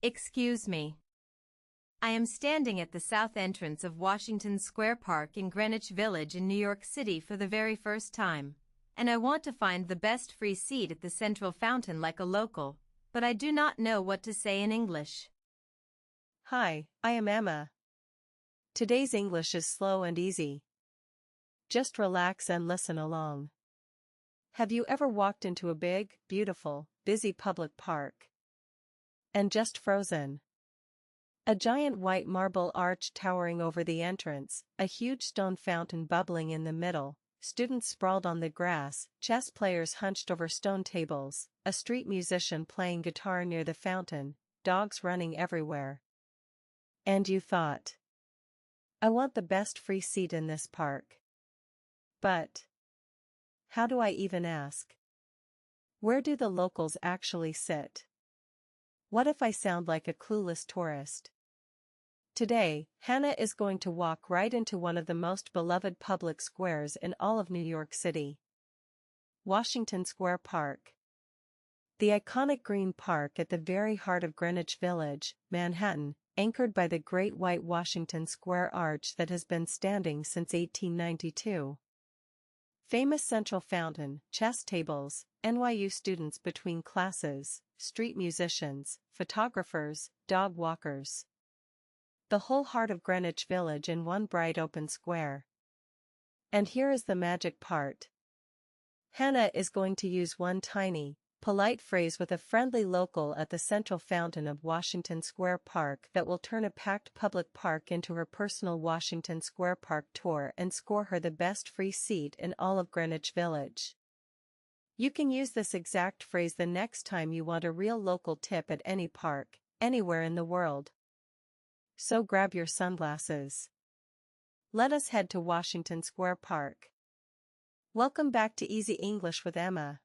Excuse me. I am standing at the south entrance of Washington Square Park in Greenwich Village in New York City for the very first time, and I want to find the best free seat at the central fountain like a local, but I do not know what to say in English. Hi, I am Emma. Today's English is slow and easy. Just relax and listen along. Have you ever walked into a big, beautiful, busy public park and just frozen? A giant white marble arch towering over the entrance, a huge stone fountain bubbling in the middle, students sprawled on the grass, chess players hunched over stone tables, a street musician playing guitar near the fountain, dogs running everywhere. And you thought, I want the best free seat in this park. But how do I even ask? Where do the locals actually sit? What if I sound like a clueless tourist? Today, Hannah is going to walk right into one of the most beloved public squares in all of New York City. Washington Square Park. The iconic green park at the very heart of Greenwich Village, Manhattan, anchored by the great white Washington Square arch that has been standing since 1892. Famous central fountain, chess tables, NYU students between classes, street musicians, photographers, dog walkers. The whole heart of Greenwich Village in one bright open square. And here is the magic part. Hannah is going to use one tiny, polite phrase with a friendly local at the central fountain of Washington Square Park that will turn a packed public park into her personal Washington Square Park tour and score her the best free seat in all of Greenwich Village. You can use this exact phrase the next time you want a real local tip at any park, anywhere in the world. So grab your sunglasses. Let us head to Washington Square Park. Welcome back to Easy English with Emma.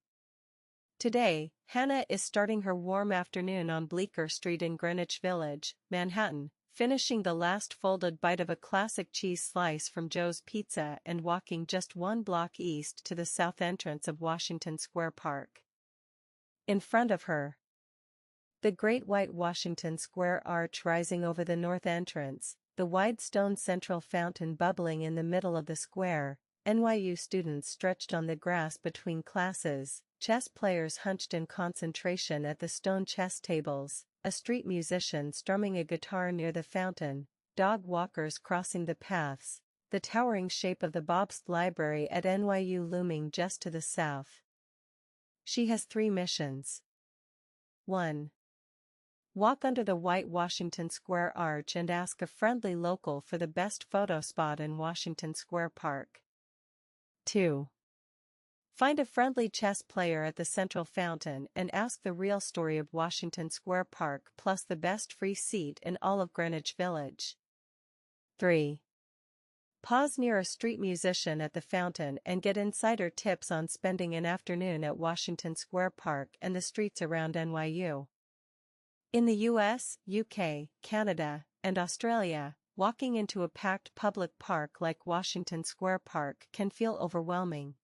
Today, Hannah is starting her warm afternoon on Bleecker Street in Greenwich Village, Manhattan, finishing the last folded bite of a classic cheese slice from Joe's Pizza and walking just one block east to the south entrance of Washington Square Park. In front of her, the great white Washington Square arch rising over the north entrance, the wide stone central fountain bubbling in the middle of the square, NYU students stretched on the grass between classes, chess players hunched in concentration at the stone chess tables, a street musician strumming a guitar near the fountain, dog walkers crossing the paths, the towering shape of the Bobst Library at NYU looming just to the south. She has 3 missions. 1. Walk under the white Washington Square arch and ask a friendly local for the best photo spot in Washington Square Park. 2. Find a friendly chess player at the central fountain and ask the real story of Washington Square Park plus the best free seat in all of Greenwich Village. 3. Pause near a street musician at the fountain and get insider tips on spending an afternoon at Washington Square Park and the streets around NYU. In the US, UK, Canada, and Australia, walking into a packed public park like Washington Square Park can feel overwhelming.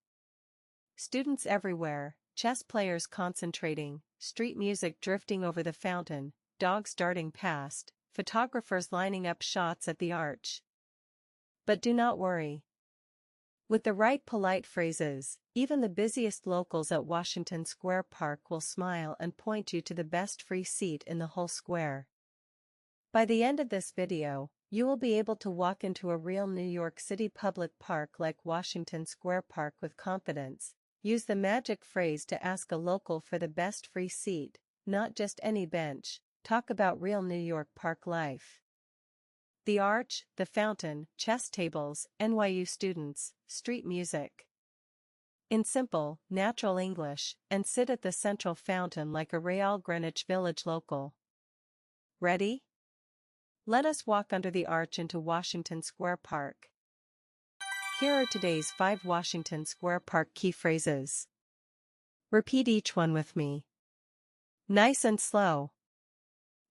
Students everywhere, chess players concentrating, street music drifting over the fountain, dogs darting past, photographers lining up shots at the arch. But do not worry. With the right polite phrases, even the busiest locals at Washington Square Park will smile and point you to the best free seat in the whole square. By the end of this video, you will be able to walk into a real New York City public park like Washington Square Park with confidence. Use the magic phrase to ask a local for the best free seat, not just any bench. Talk about real New York park life. The arch, the fountain, chess tables, NYU students, street music. In simple, natural English, and sit at the central fountain like a real Greenwich Village local. Ready? Let us walk under the arch into Washington Square Park. Here are today's 5 Washington Square Park key phrases. Repeat each one with me. Nice and slow.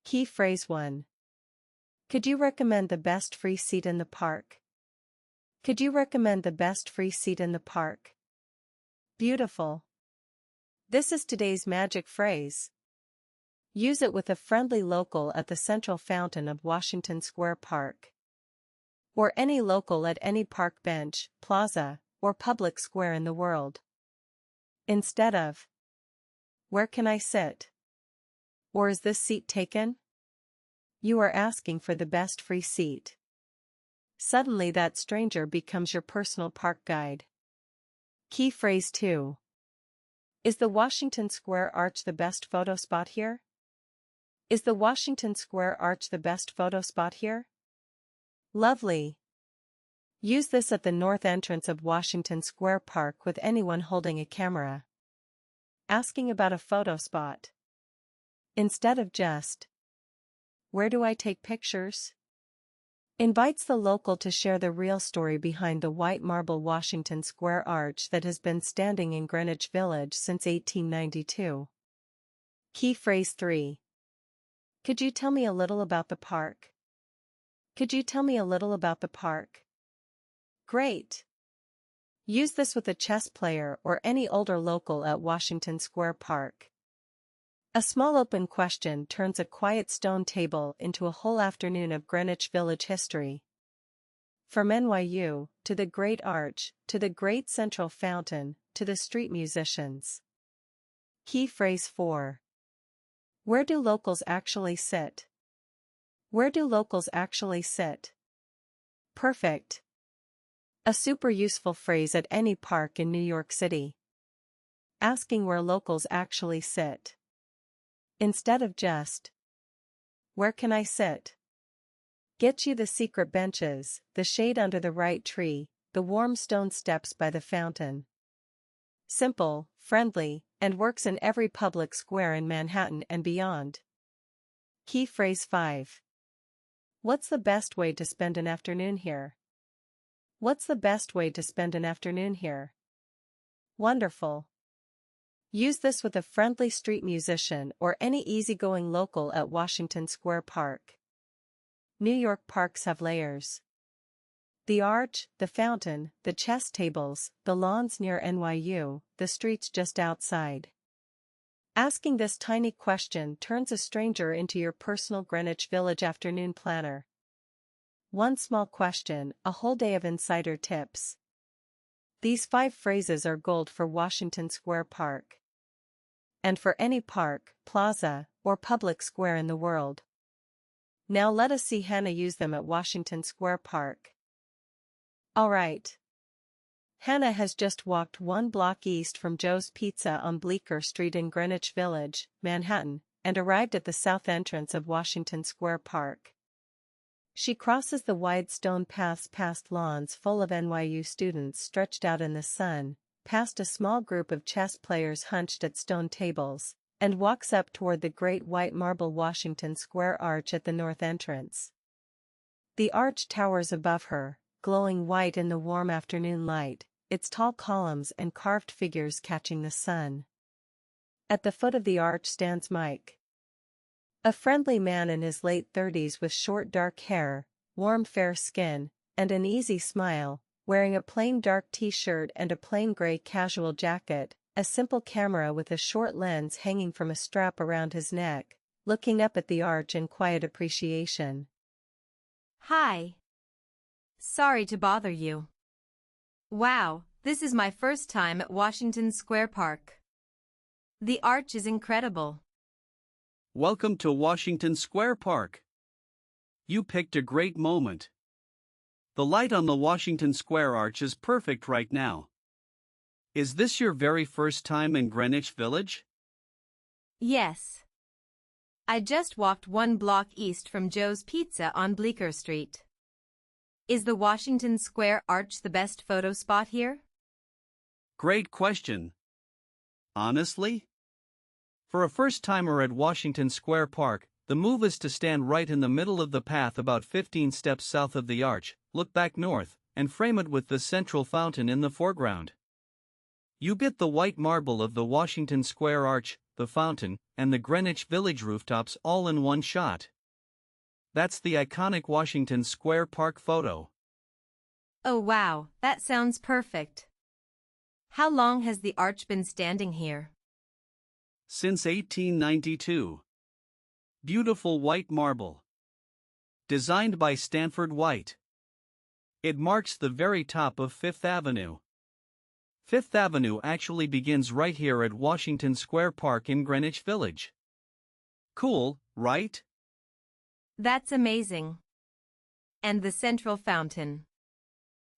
Key phrase 1. Could you recommend the best free seat in the park? Could you recommend the best free seat in the park? Beautiful. This is today's magic phrase. Use it with a friendly local at the central fountain of Washington Square Park. Or any local at any park bench, plaza, or public square in the world. Instead of, "Where can I sit?" or "Is this seat taken?" you are asking for the best free seat. Suddenly that stranger becomes your personal park guide. Key phrase 2. Is the Washington Square Arch the best photo spot here? Is the Washington Square Arch the best photo spot here? Lovely. Use this at the north entrance of Washington Square Park with anyone holding a camera. Asking about a photo spot. Instead of just, "Where do I take pictures?" Invites the local to share the real story behind the white marble Washington Square Arch that has been standing in Greenwich Village since 1892. Key phrase 3. Could you tell me a little about the park? Could you tell me a little about the park? Great. Use this with a chess player or any older local at Washington Square Park. A small open question turns a quiet stone table into a whole afternoon of Greenwich Village history. From NYU, to the Great Arch, to the Great Central Fountain, to the street musicians. Key phrase 4. Where do locals actually sit? Where do locals actually sit? Perfect. A super useful phrase at any park in New York City. Asking where locals actually sit. Instead of just, "Where can I sit?" Get you the secret benches, the shade under the right tree, the warm stone steps by the fountain. Simple, friendly, and works in every public square in Manhattan and beyond. Key phrase 5. What's the best way to spend an afternoon here? What's the best way to spend an afternoon here? Wonderful. Use this with a friendly street musician or any easygoing local at Washington Square Park. New York parks have layers. The arch, the fountain, the chess tables, the lawns near NYU, the streets just outside. Asking this tiny question turns a stranger into your personal Greenwich Village afternoon planner. One small question, a whole day of insider tips. These 5 phrases are gold for Washington Square Park. And for any park, plaza, or public square in the world. Now let us see Hannah use them at Washington Square Park. Alright. Hannah has just walked 1 block east from Joe's Pizza on Bleecker Street in Greenwich Village, Manhattan, and arrived at the south entrance of Washington Square Park. She crosses the wide stone paths past lawns full of NYU students stretched out in the sun, past a small group of chess players hunched at stone tables, and walks up toward the great white marble Washington Square Arch at the north entrance. The arch towers above her, glowing white in the warm afternoon light, its tall columns and carved figures catching the sun. At the foot of the arch stands Mike. A friendly man in his late 30s with short dark hair, warm fair skin, and an easy smile, wearing a plain dark t-shirt and a plain gray casual jacket, a simple camera with a short lens hanging from a strap around his neck, looking up at the arch in quiet appreciation. Hi. Sorry to bother you. Wow, this is my first time at Washington Square Park. The arch is incredible. Welcome to Washington Square Park. You picked a great moment. The light on the Washington Square Arch is perfect right now. Is this your very first time in Greenwich Village? Yes. I just walked 1 block east from Joe's Pizza on Bleecker Street. Is the Washington Square Arch the best photo spot here? Great question. Honestly? For a first-timer at Washington Square Park, the move is to stand right in the middle of the path about 15 steps south of the arch, look back north, and frame it with the central fountain in the foreground. You get the white marble of the Washington Square Arch, the fountain, and the Greenwich Village rooftops all in one shot. That's the iconic Washington Square Park photo. Oh wow, that sounds perfect. How long has the arch been standing here? Since 1892. beautiful white marble. Designed by Stanford White. It marks the very top of Fifth Avenue. Fifth Avenue actually begins right here at Washington Square Park in Greenwich Village. Cool, right? That's amazing. And the central fountain.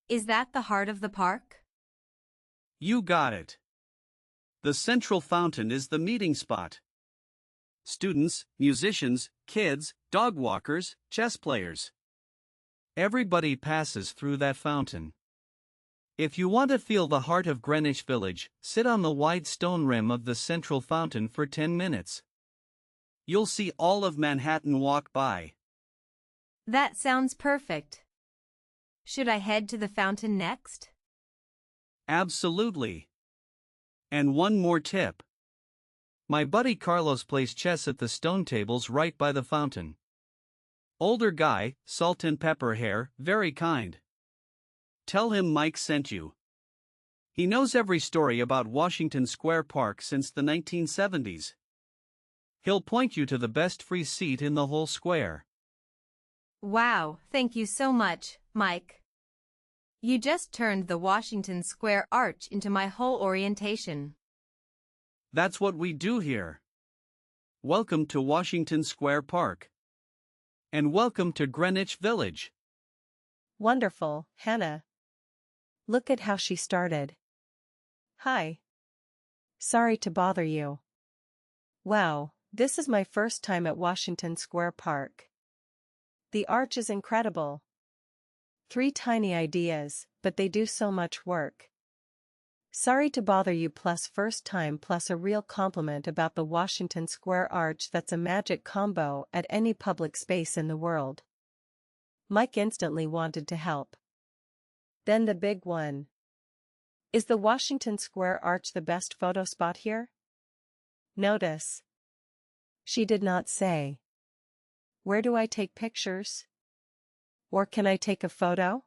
Is that the heart of the park? You got it. The central fountain is the meeting spot. Students, musicians, kids, dog walkers, chess players. Everybody passes through that fountain. If you want to feel the heart of Greenwich Village, sit on the wide stone rim of the central fountain for 10 minutes. You'll see all of Manhattan walk by. That sounds perfect. Should I head to the fountain next? Absolutely. And one more tip. My buddy Carlos plays chess at the stone tables right by the fountain. Older guy, salt and pepper hair, very kind. Tell him Mike sent you. He knows every story about Washington Square Park since the 1970s. He'll point you to the best free seat in the whole square. Wow, thank you so much, Mike. You just turned the Washington Square arch into my whole orientation. That's what we do here. Welcome to Washington Square Park. And welcome to Greenwich Village. Wonderful, Hannah. Look at how she started. Hi. Sorry to bother you. Wow, this is my first time at Washington Square Park. The arch is incredible. 3 tiny ideas, but they do so much work. Sorry to bother you plus first time plus a real compliment about the Washington Square arch. That's a magic combo at any public space in the world. Mike instantly wanted to help. Then the big one. Is the Washington Square arch the best photo spot here? Notice. She did not say. Where do I take pictures? Or can I take a photo?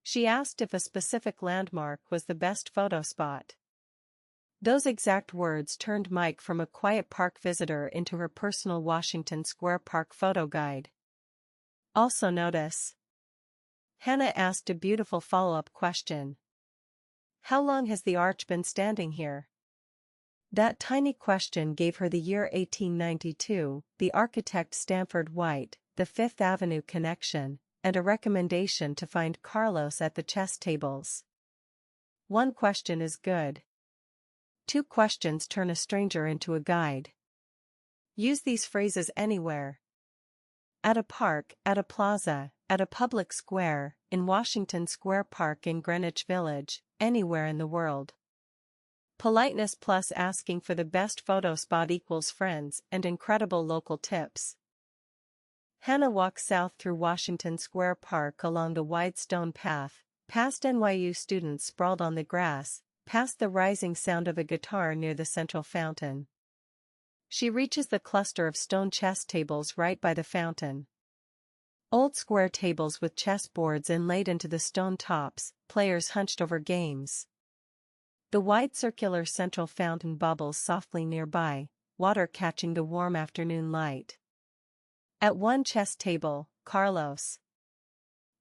She asked if a specific landmark was the best photo spot. Those exact words turned Mike from a quiet park visitor into her personal Washington Square Park photo guide. Also notice. Hannah asked a beautiful follow-up question. How long has the arch been standing here? That tiny question gave her the year 1892, the architect Stanford White, the Fifth Avenue connection, and a recommendation to find Carlos at the chess tables. 1 question is good. 2 questions turn a stranger into a guide. Use these phrases anywhere. At a park, at a plaza, at a public square, in Washington Square Park in Greenwich Village, anywhere in the world. Politeness plus asking for the best photo spot equals friends and incredible local tips. Hannah walks south through Washington Square Park along the wide stone path, past NYU students sprawled on the grass, past the rising sound of a guitar near the central fountain. She reaches the cluster of stone chess tables right by the fountain. Old square tables with chess boards inlaid into the stone tops, players hunched over games. The wide circular central fountain bubbles softly nearby, water catching the warm afternoon light. At one chess table, Carlos.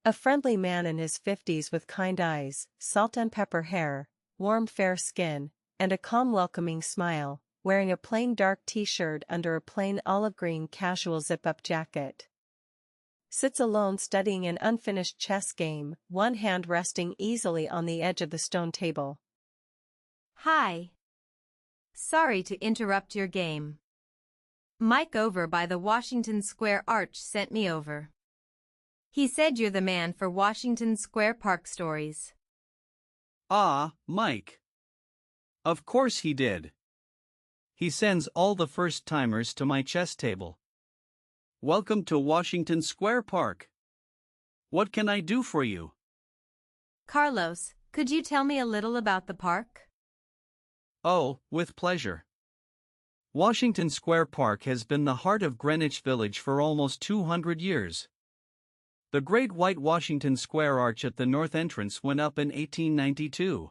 A friendly man in his 50s with kind eyes, salt and pepper hair, warm fair skin, and a calm welcoming smile, wearing a plain dark t-shirt under a plain olive green casual zip-up jacket. Sits alone studying an unfinished chess game, one hand resting easily on the edge of the stone table. Hi. Sorry to interrupt your game. Mike over by the Washington Square arch sent me over. He said you're the man for Washington Square Park stories. Ah, Mike. Of course he did. He sends all the first-timers to my chess table. Welcome to Washington Square Park. What can I do for you? Carlos, could you tell me a little about the park? Oh, with pleasure. Washington Square Park has been the heart of Greenwich Village for almost 200 years. The Great White Washington Square Arch at the north entrance went up in 1892.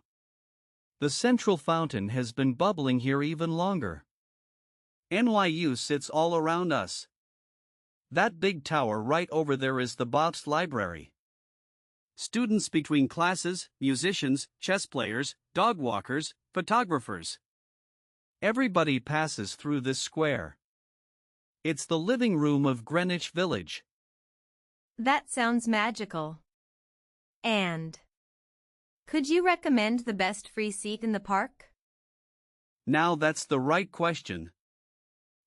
The central fountain has been bubbling here even longer. NYU sits all around us. That big tower right over there is the Bob's Library. Students between classes, musicians, chess players, dog walkers, photographers. Everybody passes through this square. It's the living room of Greenwich Village. That sounds magical. And could you recommend the best free seat in the park? Now that's the right question.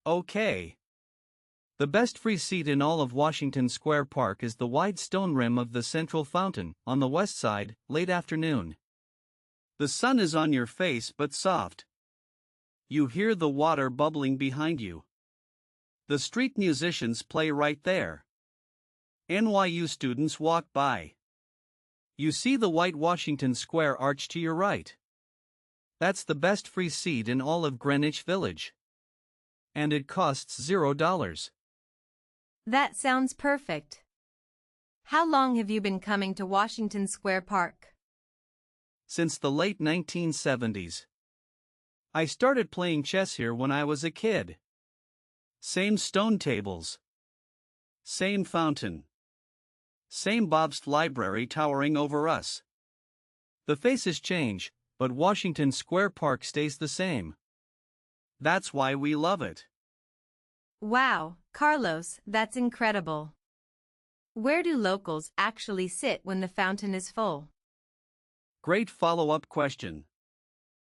Okay. The best free seat in all of Washington Square Park is the wide stone rim of the central fountain, on the west side, late afternoon. The sun is on your face but soft. You hear the water bubbling behind you. The street musicians play right there. NYU students walk by. You see the white Washington Square arch to your right. That's the best free seat in all of Greenwich Village. And it costs $0. That sounds perfect. How long have you been coming to Washington Square Park? Since the late 1970s. I started playing chess here when I was a kid. Same stone tables. Same fountain. Same Bob's Library towering over us. The faces change, but Washington Square Park stays the same. That's why we love it. Wow, Carlos, that's incredible. Where do locals actually sit when the fountain is full? Great follow-up question.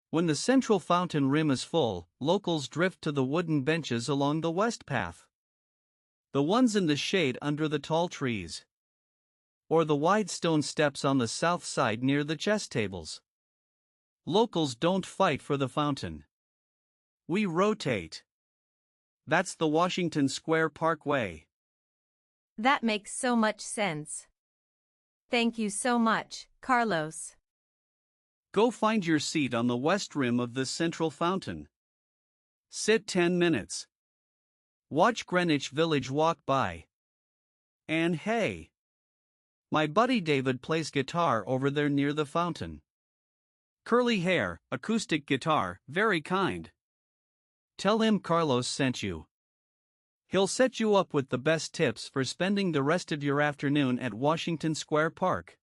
When the central fountain rim is full, locals drift to the wooden benches along the west path. The ones in the shade under the tall trees. Or the wide stone steps on the south side near the chess tables. Locals don't fight for the fountain. We rotate. That's the Washington Square Park way. That makes so much sense. Thank you so much, Carlos. Go find your seat on the west rim of this central fountain. Sit 10 minutes. Watch Greenwich Village walk by. And hey, my buddy David plays guitar over there near the fountain. Curly hair, acoustic guitar, very kind. Tell him Carlos sent you. He'll set you up with the best tips for spending the rest of your afternoon at Washington Square Park.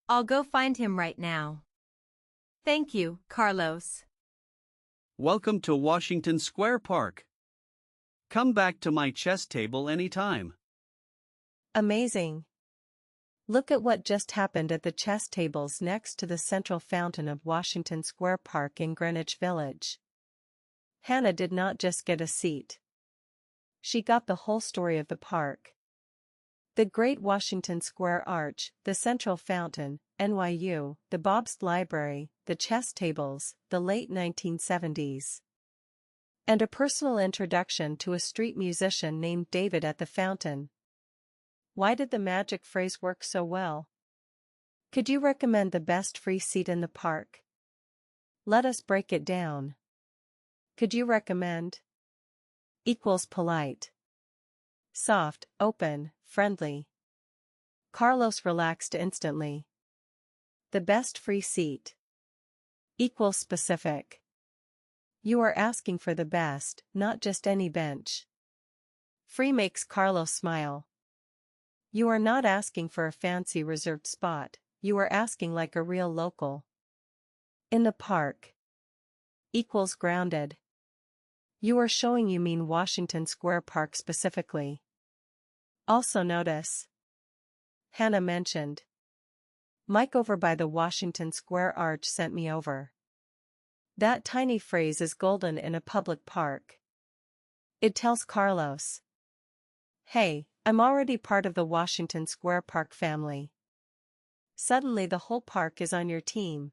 I'll go find him right now. Thank you, Carlos. Welcome to Washington Square Park. Come back to my chess table anytime. Amazing. Look at what just happened at the chess tables next to the central fountain of Washington Square Park in Greenwich Village. Hannah did not just get a seat. She got the whole story of the park. The Great Washington Square Arch, the Central Fountain, NYU, the Bob's Library, the chess tables, the late 1970s. And a personal introduction to a street musician named David at the fountain. Why did the magic phrase work so well? Could you recommend the best free seat in the park? Let us break it down. Could you recommend? Equals polite. Soft, open, friendly. Carlos relaxed instantly. The best free seat. Equals specific. You are asking for the best, not just any bench. Free makes Carlos smile. You are not asking for a fancy reserved spot, you are asking like a real local. In the park. Equals grounded. You are showing you mean Washington Square Park specifically. Also notice. Hannah mentioned. Mike over by the Washington Square Arch sent me over. That tiny phrase is golden in a public park. It tells Carlos. Hey, I'm already part of the Washington Square Park family. Suddenly the whole park is on your team.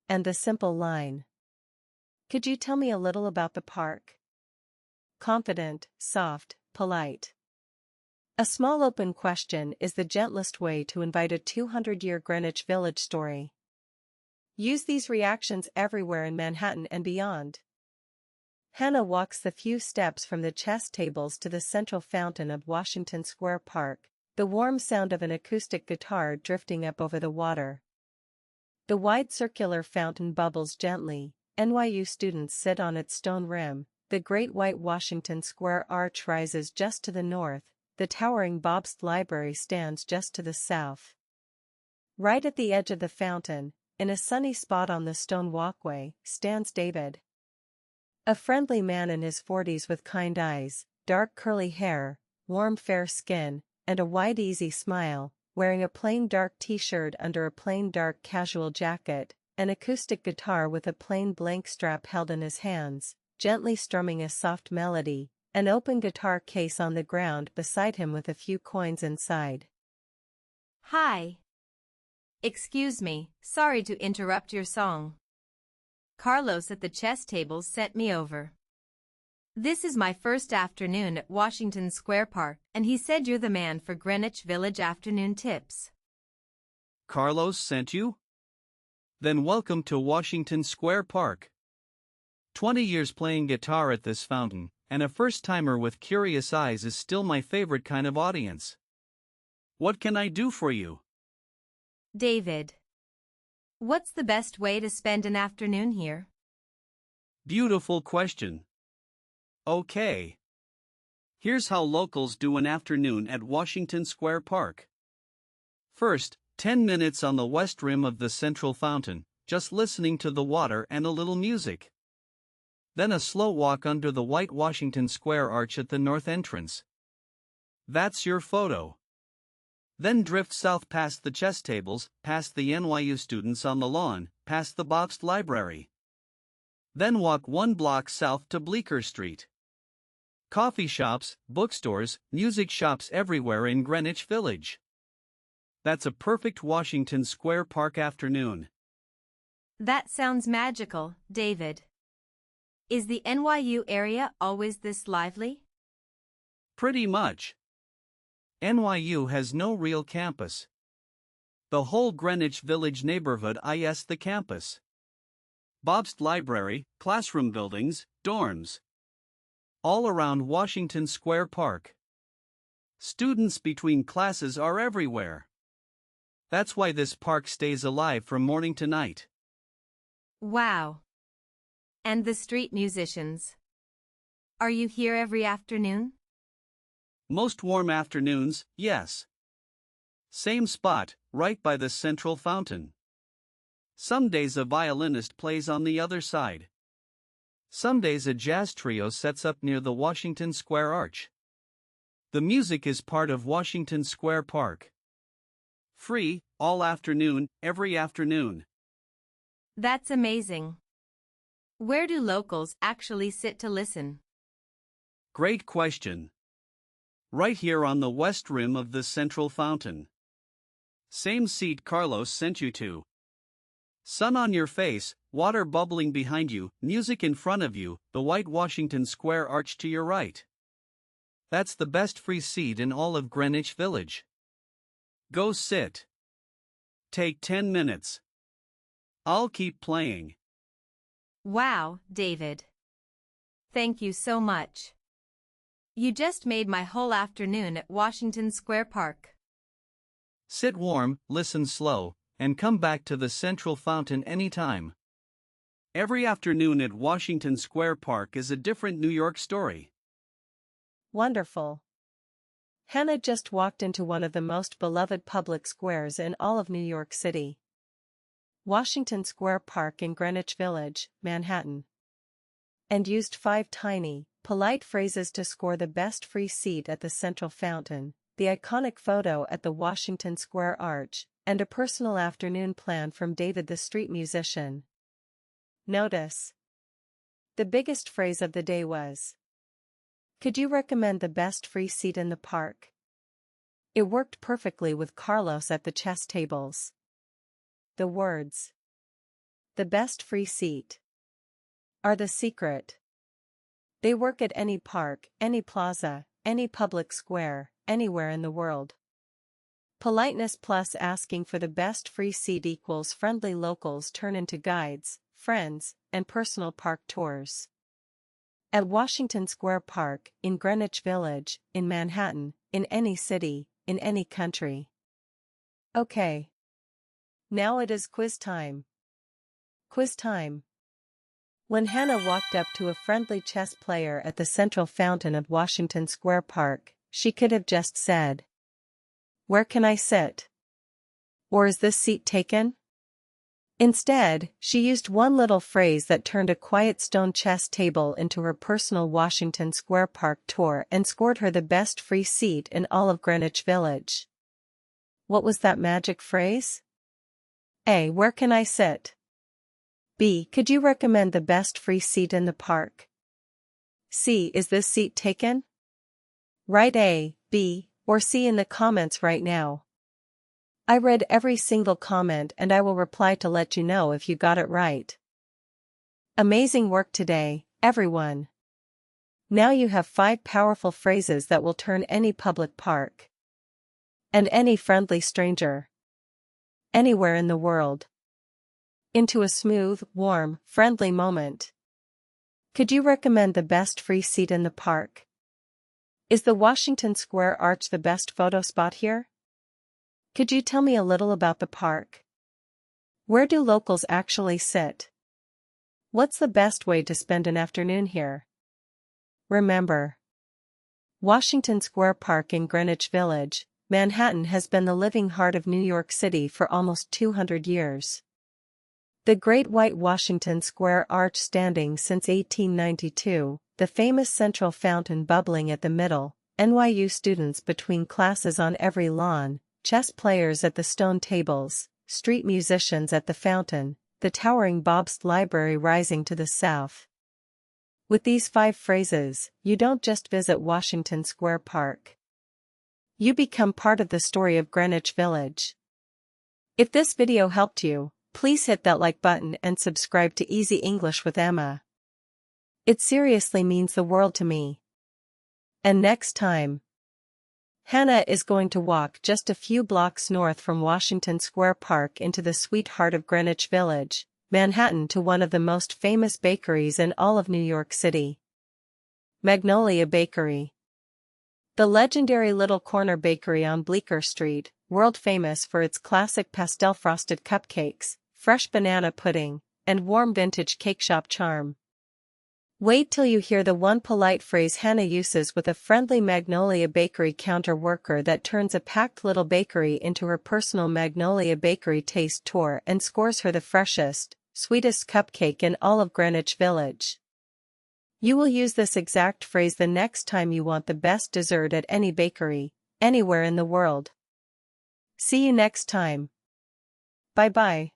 And the simple line. Could you tell me a little about the park? Confident, soft, polite. A small open question is the gentlest way to invite a 200-year Greenwich Village story. Use these reactions everywhere in Manhattan and beyond. Hannah walks the few steps from the chess tables to the central fountain of Washington Square Park, the warm sound of an acoustic guitar drifting up over the water. The wide circular fountain bubbles gently, NYU students sit on its stone rim, The great white Washington Square Arch rises just to the north, the towering Bobst Library stands just to the south. Right at the edge of the fountain, in a sunny spot on the stone walkway, stands David. A friendly man in his 40s with kind eyes, dark curly hair, warm fair skin, and a wide easy smile, wearing a plain dark t-shirt under a plain dark casual jacket, an acoustic guitar with a plain blank strap held in his hands, gently strumming a soft melody, an open guitar case on the ground beside him with a few coins inside. Hi. Excuse me, sorry to interrupt your song. Carlos at the chess tables sent me over. This is my first afternoon at Washington Square Park, and he said you're the man for Greenwich Village afternoon tips. Carlos sent you? Then welcome to Washington Square Park. 20 years playing guitar at this fountain, and a first-timer with curious eyes is still my favorite kind of audience. What can I do for you? David. What's the best way to spend an afternoon here? Beautiful question. Okay. Here's how locals do an afternoon at Washington Square Park. First, 10 minutes on the west rim of the central fountain, just listening to the water and a little music. Then a slow walk under the white Washington Square arch at the north entrance. That's your photo. Then drift south past the chess tables, past the NYU students on the lawn, past the Bobst Library. Then walk 1 block south to Bleecker Street. Coffee shops, bookstores, music shops everywhere in Greenwich Village. That's a perfect Washington Square Park afternoon. That sounds magical, David. Is the NYU area always this lively? Pretty much. NYU has no real campus. The whole Greenwich Village neighborhood is the campus. Bobst Library, classroom buildings, dorms. All around Washington Square Park. Students between classes are everywhere. That's why this park stays alive from morning to night. Wow. And the street musicians. Are you here every afternoon? Most warm afternoons, yes. Same spot, right by the central fountain. Some days a violinist plays on the other side. Some days a jazz trio sets up near the Washington Square Arch. The music is part of Washington Square Park. Free, all afternoon, every afternoon. That's amazing. Where do locals actually sit to listen? Great question. Right here on the west rim of the central fountain. Same seat Carlos sent you to. Sun on your face, water bubbling behind you, music in front of you, the white Washington Square arch to your right. That's the best free seat in all of Greenwich Village. Go sit. Take 10 minutes. I'll keep playing. Wow, David. Thank you so much. You just made my whole afternoon at Washington Square Park. Sit warm, listen slow, and come back to the central fountain anytime. Every afternoon at Washington Square Park is a different New York story. Wonderful. Hannah just walked into one of the most beloved public squares in all of New York City. Washington Square Park in Greenwich Village, Manhattan. And used 5 tiny, polite phrases to score the best free seat at the central fountain, the iconic photo at the Washington Square Arch, and a personal afternoon plan from David the street musician. Notice. The biggest phrase of the day was, "Could you recommend the best free seat in the park?" It worked perfectly with Carlos at the chess tables. The words, "the best free seat," are the secret. They work at any park, any plaza, any public square, anywhere in the world. Politeness plus asking for the best free seat equals friendly locals turn into guides, friends, and personal park tours. At Washington Square Park, in Greenwich Village, in Manhattan, in any city, in any country. Okay. Now it is quiz time. Quiz time. When Hannah walked up to a friendly chess player at the central fountain of Washington Square Park, she could have just said, "Where can I sit? Or is this seat taken?" Instead, she used one little phrase that turned a quiet stone chess table into her personal Washington Square Park tour and scored her the best free seat in all of Greenwich Village. What was that magic phrase? A. Where can I sit? B. Could you recommend the best free seat in the park? C. Is this seat taken? Write A, B, or C in the comments right now. I read every single comment and I will reply to let you know if you got it right. Amazing work today, everyone. Now you have 5 powerful phrases that will turn any public park and any friendly stranger anywhere in the world into a smooth, warm, friendly moment. Could you recommend the best free seat in the park? Is the Washington Square Arch the best photo spot here? Could you tell me a little about the park? Where do locals actually sit? What's the best way to spend an afternoon here? Remember, Washington Square Park in Greenwich Village, Manhattan has been the living heart of New York City for almost 200 years. The Great White Washington Square Arch standing since 1892, the famous central fountain bubbling at the middle, NYU students between classes on every lawn, chess players at the stone tables, street musicians at the fountain, the towering Bobst Library rising to the south. With these 5 phrases, you don't just visit Washington Square Park. You become part of the story of Greenwich Village. If this video helped you, please hit that like button and subscribe to Easy English with Emma. It seriously means the world to me. And next time, Hannah is going to walk just a few blocks north from Washington Square Park into the sweet heart of Greenwich Village, Manhattan, to one of the most famous bakeries in all of New York City. Magnolia Bakery. The legendary little corner bakery on Bleecker Street, world famous for its classic pastel-frosted cupcakes, fresh banana pudding, and warm vintage cake shop charm. Wait till you hear the one polite phrase Hannah uses with a friendly Magnolia Bakery counter worker that turns a packed little bakery into her personal Magnolia Bakery taste tour and scores her the freshest, sweetest cupcake in all of Greenwich Village. You will use this exact phrase the next time you want the best dessert at any bakery, anywhere in the world. See you next time. Bye-bye.